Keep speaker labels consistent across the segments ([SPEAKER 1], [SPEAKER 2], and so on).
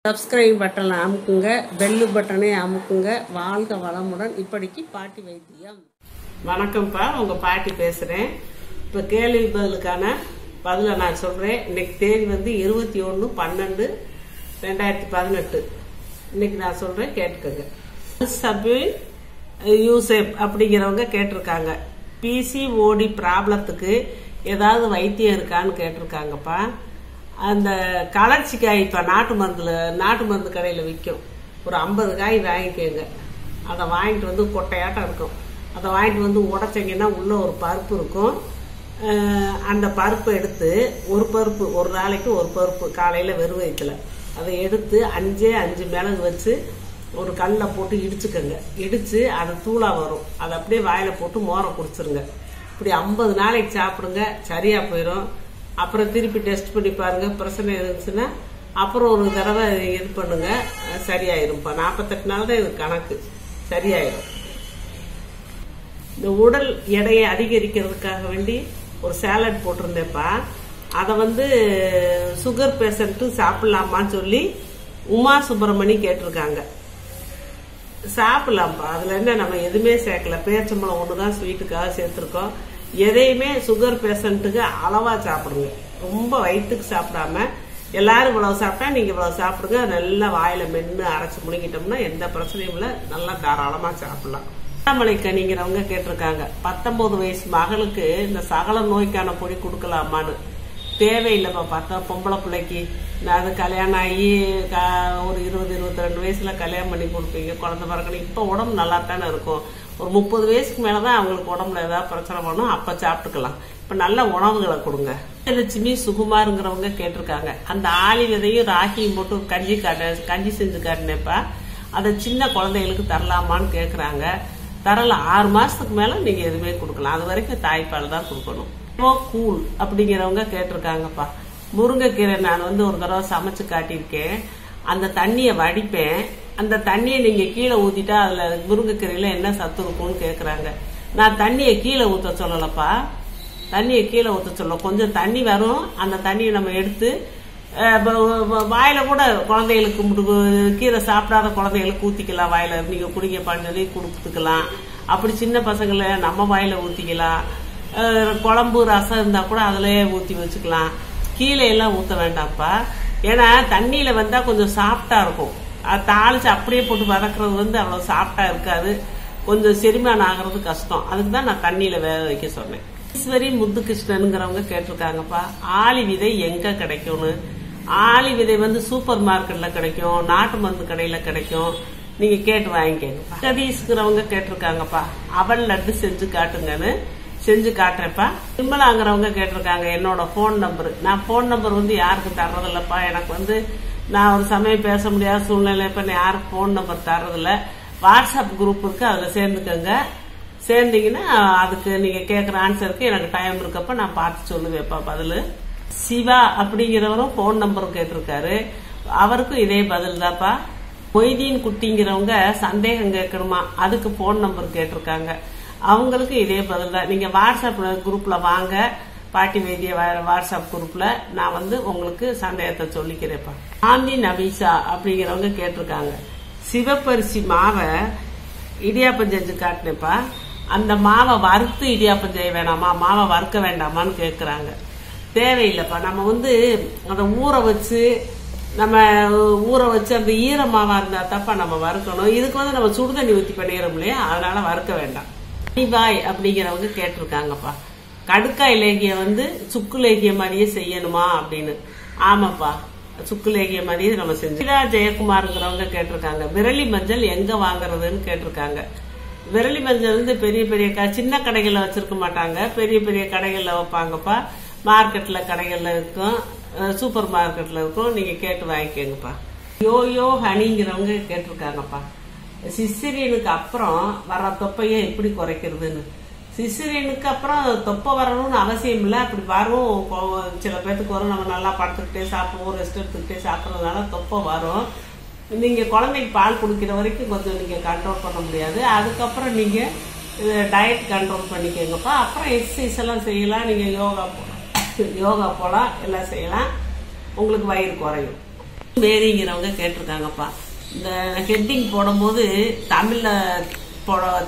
[SPEAKER 1] Subscribe பட்டனை அமுக்குங்க, bell பட்டனை அமுக்குங்க. வாழ்க வளமுடன். இப்படிக்கு பாட்டி வைத்தியம். வணக்கம்ப்பா, உங்கள் பாட்டி பேசுகிறேன். இப்போ கேள்வி பதிலுக்கான பதிலை நான் சொல்கிறேன். இன்னைக்கு தேதி வந்து 21/12/2018. இன்னைக்கு நான் சொல்கிறேன், கேட்டுக்கோங்க. சபின் யூசேப் அப்படிங்கிறவங்க கேட்டிருக்காங்க, பிசிஓடி ப்ராப்ளத்துக்கு ஏதாவது வைத்தியம் இருக்கான்னு கேட்டிருக்காங்கப்பா. அந்த கலர்ச்சிக்காய் இப்போ நாட்டு மருந்து கடையில் விற்கும். ஒரு 50 காய் வாங்கிக்கோங்க. அதை வாங்கிட்டு வந்து கொட்டையாட்டம் இருக்கும். அதை வாங்கிட்டு வந்து உடச்சிங்கன்னா உள்ள ஒரு பருப்பு இருக்கும். அந்த பருப்பை எடுத்து ஒரு நாளைக்கு ஒரு பருப்பு காலையில் வெறும் வயிற்றுல அதை எடுத்து 5 மிளகு வச்சு ஒரு கல்லில் போட்டு இடிச்சுக்கோங்க. இடித்து அது தூளாக வரும். அதை அப்படியே வாயில் போட்டு மோரை குடிச்சிருங்க. இப்படி 50 நாளைக்கு சாப்பிடுங்க, சரியா போயிடும். அப்புறம் திருப்பி டெஸ்ட் பண்ணி பாருங்க. பிரச்சனை இருந்துச்சுன்னா அப்புறம் ஒரு தடவை இது பண்ணுங்க, சரியாயிரும்ப்பா. 48 நாள் தான் இது கணக்கு, சரியாயிரும். இந்த உடல் எடையை அதிகரிக்கிறதுக்காக வேண்டி ஒரு சாலட் போட்டிருந்தேப்பா. அதை வந்து சுகர் பேஷண்ட்டு சாப்பிடலாமான்னு சொல்லி உமா சுப்பிரமணி கேட்டிருக்காங்க. சாப்பிடலாம்ப்பா. அதுல என்ன, நம்ம எதுவுமே சேர்க்கல. பேச்சம்பழம் ஒண்ணுதான் ஸ்வீட்டுக்காக சேர்த்திருக்கோம். எதையுமே சுகர் பேஷண்ட்டுக்கு அளவா சாப்பிடுங்க. ரொம்ப வயிற்றுக்கு சாப்பிடாம எல்லாரும் இவ்வளவு சாப்பிட்டா நீங்க இவ்வளவு சாப்பிடுங்க. நல்லா வாயில மென்னு அரைச்சு முழுங்கிட்டோம்னா எந்த பிரச்சனையும் இல்லை, நல்லா தாராளமா சாப்பிடலாம். மலைக்கணிங்கிறவங்க கேட்டிருக்காங்க, 19 வயசு மகளுக்கு இந்த சகல நோய்க்கான பொடி கொடுக்கலாமான்னு. தேவையில்லைப்பா. பார்த்தா பொம்பளை பிள்ளைக்கு அது கல்யாணம் ஆகி ஒரு 20-22 வயசுல கல்யாணம் பண்ணி கொடுப்பீங்க, குழந்தை பிறக்கணும். இப்ப உடம்பு நல்லா தானே இருக்கும். ஒரு 30 வயசுக்கு மேலதான் அவங்களுக்கு உடம்புல ஏதாவது பிரச்சனை பண்ணும், அப்ப சாப்பிட்டுக்கலாம். இப்ப நல்ல உணவுகளை கொடுங்க. லட்சுமி சுகுமாருங்கிறவங்க கேட்டிருக்காங்க, அந்த ஆளி விதையும் ராகியும் போட்டு கஞ்சி செஞ்சு காட்டினேப்பா. அதை சின்ன குழந்தைகளுக்கு தரலாமான்னு கேக்குறாங்க. தரலாம். 6 மாசத்துக்கு மேல நீங்க எதுவுமே கொடுக்கலாம். அது வரைக்கும் தாய்ப்பால் தான் கொடுக்கணும். கூல் அப்படிங்கிறவங்க கேட்டிருக்காங்கப்பா, முருங்கைக்கீரை நான் வந்து ஒரு தடவை சமைச்சு காட்டியிருக்கேன். அந்த தண்ணியை வடிப்பேன். அந்த தண்ணியை நீங்க கீழே ஊத்திட்டா அதுல முருங்கைக்கீரையில என்ன சத்து இருக்கும்னு கேக்குறாங்க. நான் தண்ணியை கீழே ஊத்த சொல்லலப்பா. தண்ணியை கீழே ஊத்த சொல்ல, கொஞ்சம் தண்ணி வரும். அந்த தண்ணியை நம்ம எடுத்து வாயில கூட குழந்தைகளுக்கு, கீரை சாப்பிடாத குழந்தைகளுக்கு ஊத்திக்கலாம். வாயில நீங்க குடிக்க பண்ணி கொடுத்துக்கலாம். அப்படி சின்ன பசங்களை நம்ம வாயில ஊத்திக்கலாம். குழம்பு ரசம் இருந்தா கூட அதுலயே ஊத்தி வச்சுக்கலாம். கீழே எல்லாம் ஊத்த வேண்டாம்ப்பா. ஏன்னா தண்ணியில வந்தா கொஞ்சம் சாஃப்டா இருக்கும். தாளிச்சு அப்படியே போட்டு வதக்குறது வந்து அவ்வளவு சாஃப்டா இருக்காது. கொஞ்சம் செரிமானம் ஆகிறது கஷ்டம். அதுக்குதான் நான் தண்ணியில வேக வைக்க சொன்னேன். ஈஸ்வரி முத்துகிருஷ்ணனுங்கிறவங்க கேட்டிருக்காங்கப்பா, ஆளி விதை எங்க கிடைக்கும்னு. ஆளி விதை வந்து சூப்பர் மார்க்கெட்ல கிடைக்கும், நாட்டு மருந்து கடையில கிடைக்கும். நீங்க கேட்டு வாங்கிக்கங்க. சதீஷ்ங்கிறவங்க கேட்டிருக்காங்கப்பா, அவல் லட்டு செஞ்சு காட்டுங்கன்னு. செஞ்சு காட்டுறப்பா. விமலாங்கிறவங்க கேட்டிருக்காங்க என்னோட போன் நம்பர். நான் போன் நம்பர் வந்து யாருக்கும் தர்றதில்லப்பா. எனக்கு வந்து நான் ஒரு சமயம் பேச முடியாத சூழ்நிலை, இப்ப யாருக்கு போன் நம்பர் தர்றதில்ல. வாட்ஸ்அப் குரூப் இருக்கு, அதுல சேர்ந்துக்கங்க. சேர்ந்தீங்கன்னா அதுக்கு நீங்க கேட்கிற ஆன்சருக்கு எனக்கு டைம் இருக்கப்ப நான் பார்த்து சொல்லுவேப்பா பதில். சிவா அப்படிங்கிறவரும் போன் நம்பரும் கேட்டிருக்காரு. அவருக்கும் இதே பதில் தான்ப்பா. மொய்தீன் குட்டிங்கிறவங்க சந்தேகம் கேட்கணுமா, அதுக்கு போன் நம்பர் கேட்டிருக்காங்க. அவங்களுக்கு இதே பதில் தான். நீங்க வாட்ஸ்அப் குரூப்ல வாங்க, பாட்டி வைத்திய வாட்ஸ்அப் குரூப்ல நான் வந்து உங்களுக்கு சந்தேகத்தை சொல்லிக்கிறேன்ப்பா. ஆந்தி நபீசா அப்படிங்கிறவங்க கேட்டிருக்காங்க, சிவப்பரிசி மாவை இடியாப்பம் செஞ்சு காட்டினேப்பா. அந்த மாவை வறுத்து இடியாப்பம் செய்ய வேணாமா, மாவை வறுக்க வேண்டாமான்னு கேட்கறாங்க. தேவையில்லைப்பா. நம்ம வந்து அதை ஊற வச்சு அந்த ஈர மாவா இருந்தா தப்பா நம்ம வறுக்கணும். இதுக்கு வந்து நம்ம சுடுதண்ணி ஊத்தி பண்ணிடுறோம் இல்லையா, அதனால வறுக்க வேண்டாம். பாய் அப்படிங்கிறவங்க கேட்டிருக்காங்கப்பா, கடுக்காய் லேகிய வந்து சுக்கு லேகிய மாதிரியே செய்யணுமா அப்படின்னு. ஆமாப்பா, சுக்கு லேகிய மாதிரியே நம்ம செஞ்சு. ஜெயக்குமார்ங்கிறவங்க கேட்டிருக்காங்க, விரலி மஞ்சள் எங்க வாங்குறதுன்னு கேட்டிருக்காங்க. விரலி மஞ்சள் வந்து பெரிய சின்ன கடைகள்ல வச்சிருக்க மாட்டாங்க, பெரிய கடைகள்ல வைப்பாங்கப்பா. மார்க்கெட்ல கடைகள்ல இருக்கும், சூப்பர் மார்க்கெட்ல இருக்கும். நீங்க கேட்டு வாங்கிக்கோங்கப்பா. யோயோ ஹனிங்கிறவங்க கேட்டிருக்காங்கப்பா, சிசரியனுக்கு அப்புறம் வர தொப்பையை எப்படி குறைக்கிறதுன்னு. சிசரியனுக்கு அப்புறம் தொப்பை வரணும்னு அவசியம் இல்லை. அப்படி வரும், சில பேர்த்துக்கு வரும். நம்ம நல்லா படுத்துக்கிட்டே சாப்பிடுவோம், ரெஸ்ட் எடுத்துக்கிட்டே சாப்பிட்றதுனால தொப்பை வரும். நீங்க குழந்தைக்கு பால் குடிக்கிற வரைக்கும் கொஞ்சம் நீங்க கண்ட்ரோல் பண்ண முடியாது. அதுக்கப்புறம் நீங்க டயட் கண்ட்ரோல் பண்ணிக்கோங்கப்பா. அப்புறம் எக்ஸசைஸ் எல்லாம் செய்யலாம். நீங்க யோகா போலாம், எல்லாம் செய்யலாம். உங்களுக்கு வயிறு குறையும். மேரிங்கிறவங்க கேட்டிருக்காங்கப்பா. இந்த ஹெட்டிங் போடும்போது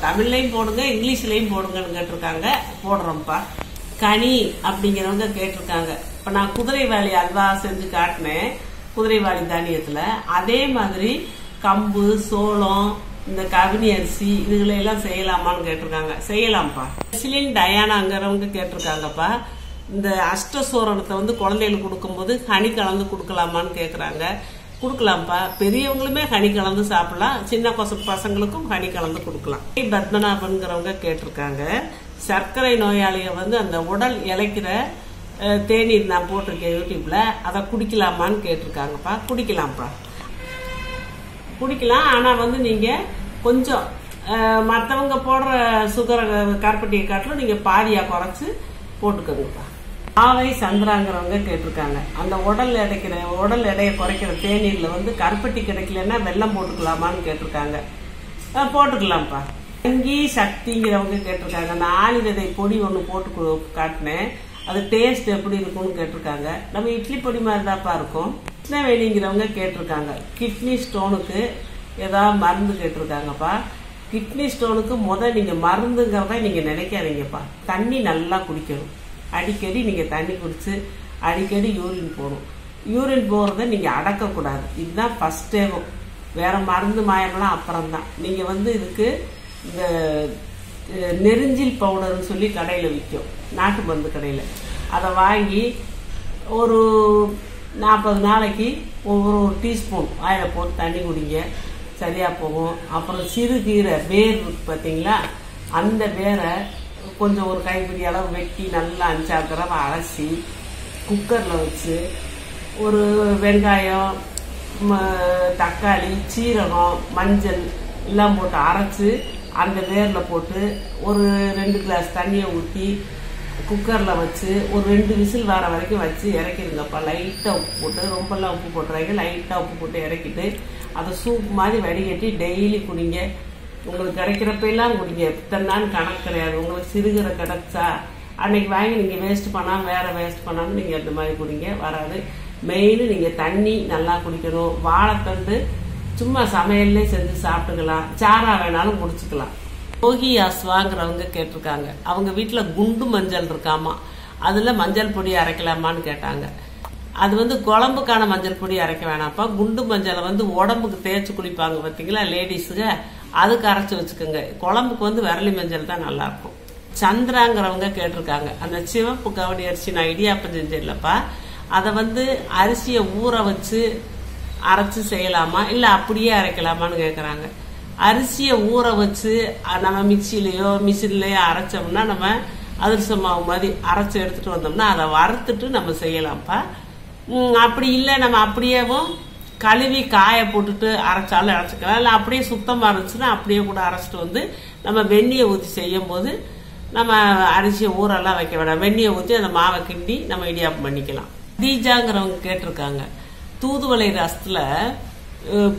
[SPEAKER 1] தமிழ்லையும் போடுங்க, இங்கிலீஷ்லயும் போடுங்கன்னு கேட்டிருக்காங்க. போடுறோம்ப்பா. கனி அப்படிங்கிறவங்க கேட்டிருக்காங்க. இப்ப நான் குதிரைவாலி அல்வா செஞ்சு காட்டினேன் குதிரைவாலி தானியத்துல. அதே மாதிரி கம்பு, சோளம், இந்த கவினி அரிசி இதுகளெல்லாம் செய்யலாமான்னு கேட்டிருக்காங்க. செய்யலாம்ப்பா. சிலின் டயானாங்கிறவங்க கேட்டிருக்காங்கப்பா. இந்த அஷ்டசோரணத்தை குழந்தைகளுக்கு கொடுக்கும்போது ஹனி கலந்து கொடுக்கலாமான்னு கேட்குறாங்க. கொடுக்கலாம்ப்பா. பெரியவங்களுமே ஹனி கலந்து சாப்பிடலாம். சின்ன பசங்களுக்கும் ஹனி கலந்து கொடுக்கலாம். பத்மநாபன்கிறவங்க கேட்டிருக்காங்க. சர்க்கரை நோயாளியை அந்த உடல் இழைக்கிற தேநீர் நான் போட்டிருக்கேன் யூடியூப்ல, அதை குடிக்கலாமான்னு கேட்டிருக்காங்கப்பா. குடிக்கலாம்ப்பா, குடிக்கலாம். ஆனா நீங்க கொஞ்சம் மற்றவங்க போடுற சுகர் கருப்பட்டியை காட்டிலும் நீங்க பாதியா குறைச்சு போட்டுக்கோங்கப்பா. ஆவை சந்திராங்கிறவங்க கேட்டிருக்காங்க. அந்த உடல் எடையை குறைக்கிற தேநீர்ல கருப்பட்டி கிடைக்கலன்னா வெல்லம் போட்டுக்கலாமான்னு கேட்டிருக்காங்க. போட்டுக்கலாம்ப்பா. அங்கி சக்திங்கிறவங்க கேட்டிருக்காங்க. அந்த ஆளிவிதை பொடி ஒன்று போட்டு காட்டினேன். அது டேஸ்ட் எப்படி இருக்கும்னு கேட்டிருக்காங்க. நம்ம இட்லி பொடி மாதிரி தான்ப்பா இருக்கும். கிருஷ்ணவேணிங்கிறவங்க கேட்டிருக்காங்க. கிட்னி ஸ்டோனுக்கு ஏதாவது மருந்து கேட்டிருக்காங்கப்பா. கிட்னி ஸ்டோனுக்கு நீங்க மருந்துங்கிறத நீங்க நினைக்காதீங்கப்பா. தண்ணி நல்லா குடிக்கணும். அடிக்கடி நீங்க தண்ணி குடிச்சு அடிக்கடி யூரின் போகணும். யூரின் போறத நீங்க அடக்கக்கூடாது. இதுதான் ஃபர்ஸ்ட் ஸ்டேவும். வேற மருந்து மாயமெல்லாம் அப்புறம்தான். நீங்க இதுக்கு இந்த நெருஞ்சில் பவுடர்னு சொல்லி கடையில விற்கும், நாட்டு மருந்து கடையில. அதை வாங்கி ஒரு 40 நாளைக்கு ஒவ்வொரு டீஸ்பூன் வாயில போட்டு தண்ணி குடிங்க, சரியா போகும். அப்புறம் சிறுகீரை வேர் இருக்கு பார்த்தீங்களா, அந்த வேரை கொஞ்சம் ஒரு கைப்பிடி அளவு வெட்டி நல்லா 5-6 தடவை அரைச்சி குக்கரில் வச்சு ஒரு வெங்காயம், தக்காளி, சீரகம், மஞ்சள் எல்லாம் போட்டு அரைச்சி அந்த வேரில் போட்டு ஒரு 2 கிளாஸ் தண்ணியை ஊற்றி குக்கரில் வச்சு ஒரு 2 விசில் வர வரைக்கும் வச்சு இறக்கிடுங்கப்பா. லைட்டாக உப்பு போட்டு, ரொம்பலாம் உப்பு போட்டுறாங்க, லைட்டாக உப்பு போட்டு இறக்கிட்டு அதை சூப் மாதிரி வடிகட்டி டெய்லி குடிங்க. உங்களுக்கு கிடைக்கிறப்ப எல்லாம் குடிங்க. இத்தனை நாள் கணக்கு கிடையாது. உங்களுக்கு சிறுகீரை கிடைச்சா அன்னைக்கு வாங்கி நீங்கள் வேஸ்ட் பண்ணாமல் வேற வேஸ்ட் பண்ணாமல் நீங்கள் அந்த மாதிரி குடிங்க, வராது. மெயின் நீங்கள் தண்ணி நல்லா குடிக்கணும். வாழைத்தண்டு சும்மா சமையல்லே செஞ்சு சாப்பிட்டுக்கலாம், சாரா வேணாலும் குடிச்சுக்கலாம். யோகி ஆஸ்வாங்கிறவங்க கேட்டிருக்காங்க. அவங்க வீட்டுல குண்டு மஞ்சள் இருக்காமா, அதுல மஞ்சள் பொடி அரைக்கலாமான்னு கேட்டாங்க. அது குழம்புக்கான மஞ்சள் பொடி அரைக்க வேணாம்ப்பா. குண்டு மஞ்சளை உடம்புக்கு தேய்ச்சி குளிப்பாங்க பார்த்தீங்களா லேடிஸுங்க, அதுக்கு அரைச்சி வச்சுக்கோங்க. குழம்புக்கு விரலி மஞ்சள் தான் நல்லா இருக்கும். சந்திராங்கிறவங்க கேட்டிருக்காங்க. அந்த சிவப்பு கவனி அரிசி நான் இடியாப்பம் செஞ்சேன்லப்பா, அதை அரிசியை ஊற வச்சு அரைச்சு செய்யலாமா இல்ல அப்படியே அரைக்கலாமான்னு கேக்குறாங்க. அரிசியை ஊற வச்சு நம்ம மிக்சிலயோ மிஷின்லயோ அரைச்சோம்னா நம்ம அதிரச மாவு மாதிரி அரைச்சு எடுத்துட்டு வந்தோம்னா அதை வறுத்துட்டு நம்ம செய்யலாம்ப்பா. அப்படி இல்லை நம்ம அப்படியேவும் கழுவி காய போட்டுட்டு அரைச்சாலும் அரைச்சிக்கலாம். இல்லை அப்படியே சுத்தமா இருந்துச்சுன்னா அப்படியே கூட அரைச்சிட்டு நம்ம வெந்நியை ஊற்றி செய்யும் போது நம்ம அரிசியை ஊரெல்லாம் வைக்க வேண்டாம். வெந்நியை ஊற்றி அந்த மாவை கிண்டி நம்ம இடியாப்பம் பண்ணிக்கலாம். தீஜாங்கிறவங்க கேட்டிருக்காங்க. தூதுவளை ரசத்துல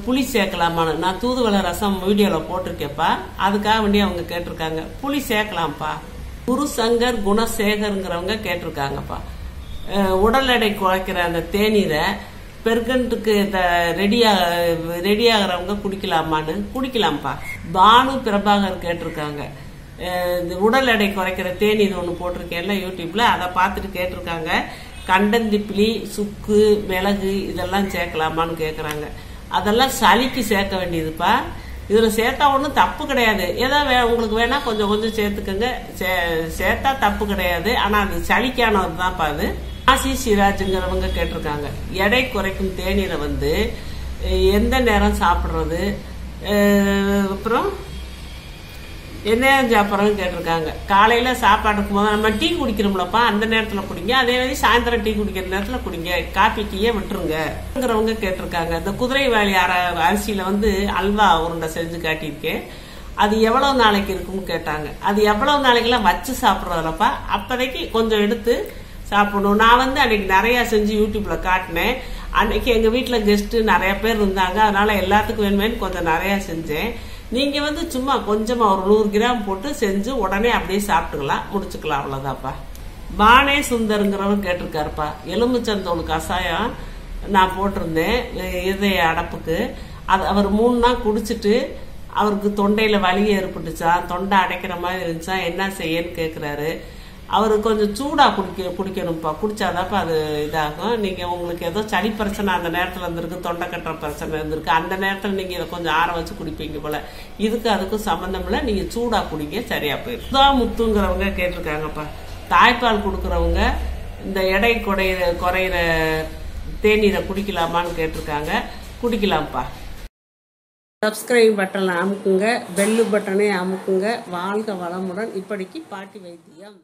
[SPEAKER 1] புளி சேர்க்கலாமான்னு. நான் தூதுவளை ரசம் வீடியோல போட்டிருக்கேப்பா, அதுக்காக வேண்டி அவங்க கேட்டிருக்காங்க. புளி சேர்க்கலாம்ப்பா. குருசங்கர் குணசேகருங்கிறவங்க கேட்டிருக்காங்கப்பா. உடல் எடை குறைக்கிற அந்த தேநீரை பெர்கன்ட்டுக்கு ரெடியாகிறவங்க குடிக்கலாமான்னு. குடிக்கலாம்ப்பா. பானு பிரபாகர் கேட்டிருக்காங்க. உடல் எடை குறைக்கிற தேநீர் ஒன்று போட்டிருக்கேன்ல யூடியூப்ல, அதை பார்த்துட்டு கேட்டிருக்காங்க. கண்டந்திப்பிலி, சுக்கு, மிளகு இதெல்லாம் சேர்க்கலாமான்னு கேட்குறாங்க. அதெல்லாம் சளிக்கு சேர்க்க வேண்டியதுப்பா. இதுல சேர்த்தா ஒன்றும் தப்பு கிடையாது. ஏதோ உங்களுக்கு வேணா கொஞ்சம் கொஞ்சம் சேர்த்துக்கோங்க, சேர்த்தா தப்பு கிடையாது. ஆனா அது சளிக்கானது தான்ப்பா. அது ஆசி சிராஜுங்கிறவங்க கேட்டிருக்காங்க. எடை குறைக்கும் தேநீரை எந்த நேரம் சாப்பிட்றது, அப்புறம் என்ன சாப்பிட்றோன்னு கேட்டிருக்காங்க. காலையில சாப்பாட்டுக்கு போது நம்ம டீ குடிக்கிறோம்லப்பா, அந்த நேரத்துல குடிங்க. அதே மாதிரி சாயந்தரம் டீ குடிக்கிற நேரத்துல குடிங்க. காப்பி டீயே விட்டுருங்கிறவங்க கேட்டிருக்காங்க. இந்த குதிரைவாலி அரிசியில அல்வா உருண்டை செஞ்சு காட்டியிருக்கேன். அது எவ்வளவு நாளைக்கு இருக்கும்னு கேட்டாங்க. அது எவ்வளவு நாளைக்கெல்லாம் வச்சு சாப்பிட்றதுலப்பா, அப்போதைக்கு கொஞ்சம் எடுத்து சாப்பிடணும். நான் அன்னைக்கு நிறைய செஞ்சு யூடியூப்ல காட்டினேன். அன்னைக்கு எங்க வீட்டுல கெஸ்ட் நிறைய பேர் இருந்தாங்க, அதனால எல்லாத்துக்கும் வேணுமேனு கொஞ்சம் நிறைய செஞ்சேன். நீங்க சும்மா கொஞ்சமா ஒரு 100 கிராம் போட்டு செஞ்சு உடனே அப்படியே சாப்பிட்டுக்கலாம், முடிச்சுக்கலாம், அவ்வளவுதான்ப்பா. பானே சுந்தருங்கிறவங்க கேட்டிருக்காருப்பா. எலுமிச்சந்தோல் கஷாயம் நான் போட்டிருந்தேன் இதய அடப்புக்கு. அது அவர் 3 நாள் குடிச்சிட்டு அவருக்கு தொண்டையில வலி ஏற்பட்டுச்சா, தொண்டை அடைக்கிற மாதிரி இருந்துச்சா, என்ன செய்யன்னு கேட்குறாரு. அவரு கொஞ்சம் சூடா குடிக்கணும்ப்பா, குடிச்சாதாப்பா அது இதாகும். நீங்க உங்களுக்கு ஏதோ சளி பிரச்சனை அந்த நேரத்துல இருந்திருக்கு, தொண்டை கட்டுற பிரச்சனை இருந்திருக்கு, அந்த நேரத்துல நீங்க இதை கொஞ்சம் ஆற வச்சு குடிப்பீங்க போல. இதுக்கு அதுக்கும் சம்பந்தம் இல்லை, நீங்க சூடா குடிங்க, சரியா போயிடும். முத்துங்கிறவங்க கேட்டிருக்காங்கப்பா. தாய்ப்பால் கொடுக்கறவங்க இந்த எடை குறையிற தேநீரை குடிக்கலாமான்னு கேட்டிருக்காங்க. குடிக்கலாம்ப்பா. சப்ஸ்கிரைப் பட்டனை அமுக்குங்க, பெல்லு பட்டனை அமுக்குங்க. வாழ்க வளமுடன். இப்படிக்கு பாட்டி வைத்தியம்.